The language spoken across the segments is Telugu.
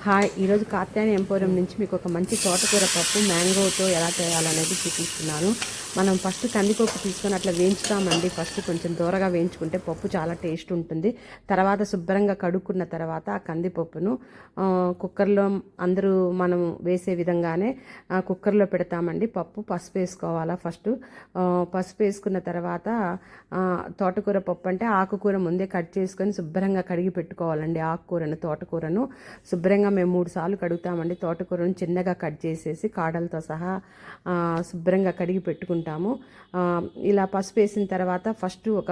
హాయ్, ఈరోజు కాత్యాయని ఎంపోరియం నుంచి మీకు ఒక మంచి తోటకూర పప్పు మ్యాంగోతో ఎలా చేయాలనేది చూపిస్తున్నాను. మనం ఫస్ట్ కందిపప్పు తీసుకొని అట్లా వేయించుతామండి. ఫస్ట్ కొంచెం దూరగా వేయించుకుంటే పప్పు చాలా టేస్ట్ ఉంటుంది. తర్వాత శుభ్రంగా కడుక్కున్న తర్వాత ఆ కందిపప్పును కుక్కర్లో అందరూ మనం వేసే విధంగానే కుక్కర్లో పెడతామండి. పసుపు వేసుకోవాలా ఫస్ట్. పసుపు వేసుకున్న తర్వాత తోటకూర పప్పు అంటే ఆకుకూర ముందే కట్ చేసుకొని శుభ్రంగా కడిగి పెట్టుకోవాలండి. ఆకుకూరను, తోటకూరను శుభ్రంగా మేము 3 సార్లు కడుగుతామండి. తోటకూరను చిన్నగా కట్ చేసేసి కాడలతో సహా శుభ్రంగా కడిగి పెట్టుకుంటాము. ఇలా పసుపు వేసిన తర్వాత ఫస్ట్ ఒక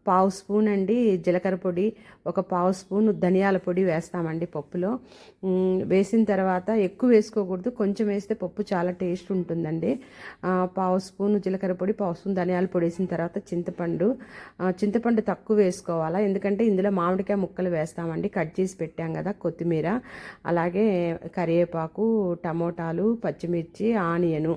పావు స్పూన్ అండి జీలకర్ర పొడి, ఒక పావు స్పూన్ ధనియాల పొడి వేస్తామండి పప్పులో. వేసిన తర్వాత ఎక్కువ వేసుకోకూడదు, కొంచెం వేస్తే పప్పు చాలా టేస్ట్ ఉంటుందండి. పావు స్పూన్ జీలకర్ర పొడి, పావు స్పూన్ ధనియాల పొడి వేసిన తర్వాత చింతపండు తక్కువ వేసుకోవాలా, ఎందుకంటే ఇందులో మామిడికాయ ముక్కలు వేస్తామండి. కట్ చేసి పెట్టాం కదా, కొత్తిమీర, అలాగే కరివేపాకు, టమోటాలు, పచ్చిమిర్చి, ఆనియను.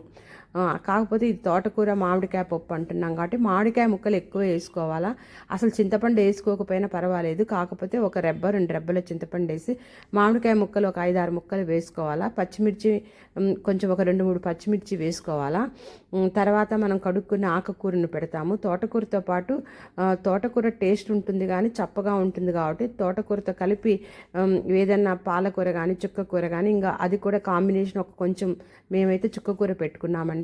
కాకపోతే ఇది తోటకూర మామిడికాయ పప్పు అంటున్నాం కాబట్టి మామిడికాయ ముక్కలు ఎక్కువ వేసుకోవాలా. అసలు చింతపండు వేసుకోకపోయినా పర్వాలేదు, కాకపోతే ఒక 2 రెబ్బల చింతపండు వేసి మామిడికాయ ముక్కలు ఒక 5-6 ముక్కలు వేసుకోవాలా. పచ్చిమిర్చి కొంచెం ఒక 2-3 పచ్చిమిర్చి వేసుకోవాలా. తర్వాత మనం కడుక్కున్న ఆకుకూరను పెడతాము. తోటకూరతో పాటు తోటకూర టేస్ట్ ఉంటుంది కానీ చప్పగా ఉంటుంది కాబట్టి తోటకూరతో కలిపి ఏదన్నా పాలకూర కానీ చుక్కకూర కానీ ఇంకా అది కూడా కాంబినేషన్ ఒక కొంచెం మేమైతే చుక్కకూర పెట్టుకున్నామండి.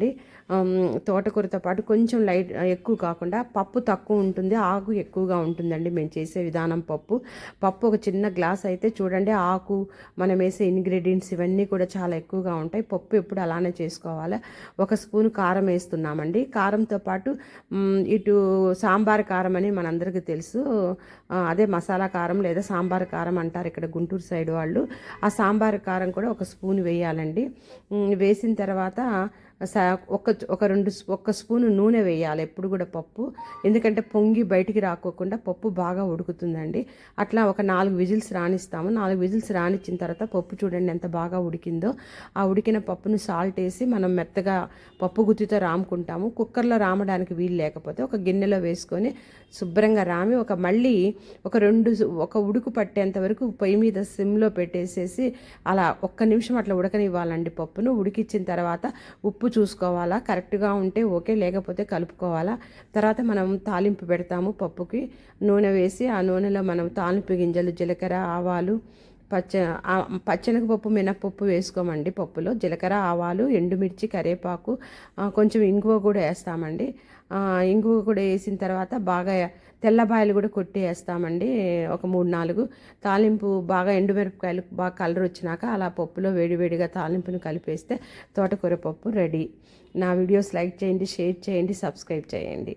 తోటకూరతో పాటు కొంచెం లైట్ ఎక్కువ కాకుండా పప్పు తక్కువ ఉంటుంది, ఆకు ఎక్కువగా ఉంటుందండి మేము చేసే విధానం. పప్పు ఒక చిన్న గ్లాస్ అయితే చూడండి, ఆకు మనం వేసే ఇంగ్రీడియంట్స్ ఇవన్నీ కూడా చాలా ఎక్కువగా ఉంటాయి. పప్పు ఎప్పుడు అలానే చేసుకోవాలి. 1 స్పూన్ కారం వేస్తున్నామండి. కారంతో పాటు ఇటు సాంబార్ కారం అని మనందరికీ తెలుసు, అదే మసాలా కారం లేదా సాంబార్ కారం అంటారు ఇక్కడ గుంటూరు సైడ్ వాళ్ళు. ఆ సాంబార్ కారం కూడా 1 స్పూన్ వేయాలండి. వేసిన తర్వాత ఒక స్పూను నూనె వేయాలి ఎప్పుడు కూడా పప్పు, ఎందుకంటే పొంగి బయటికి రాకోకుండా పప్పు బాగా ఉడుకుతుందండి. అట్లా ఒక 4 విజిల్స్ రానిస్తాము. 4 విజిల్స్ రానిచ్చిన తర్వాత పప్పు చూడండి ఎంత బాగా ఉడికిందో. ఆ ఉడికిన పప్పును సాల్ట్ వేసి మనం మెత్తగా పప్పు గుత్తితో రాముకుంటాము. కుక్కర్లో రామడానికి వీలు లేకపోతే ఒక గిన్నెలో వేసుకొని శుభ్రంగా రామి మళ్ళీ ఒక ఉడుకు పట్టేంత వరకు పొయ్యి మీద సిమ్లో పెట్టేసేసి అలా 1 నిమిషం అట్లా ఉడకనివ్వాలండి. పప్పును ఉడికిచ్చిన తర్వాత ఉప్పు చూసుకోవాలా, కరెక్ట్గా ఉంటే ఓకే, లేకపోతే కలుపుకోవాలా. తర్వాత మనం తాలింపు పెడతాము పప్పుకి. నూనె వేసి ఆ నూనెలో మనం తాలింపు గింజలు, జీలకర్ర, ఆవాలు, పచ్చెనగపప్పు, మినప్పప్పు వేసుకోమండి. పప్పులో జీలకర్ర, ఆవాలు, ఎండుమిర్చి, కరివేపాకు, కొంచెం ఇంగువ కూడా వేస్తామండి. ఇంగువ కూడా వేసిన తర్వాత బాగా తెల్లబాయలు కూడా కొట్టి వేస్తామండి, ఒక 3-4. తాలింపు బాగా ఎండుమిరపకాయలు బాగా కలర్ వచ్చినాక అలా పప్పులో వేడివేడిగా తాలింపును కలిపేస్తే తోటకూర పప్పు రెడీ. నా వీడియోస్ లైక్ చేయండి, షేర్ చేయండి, సబ్స్క్రైబ్ చేయండి.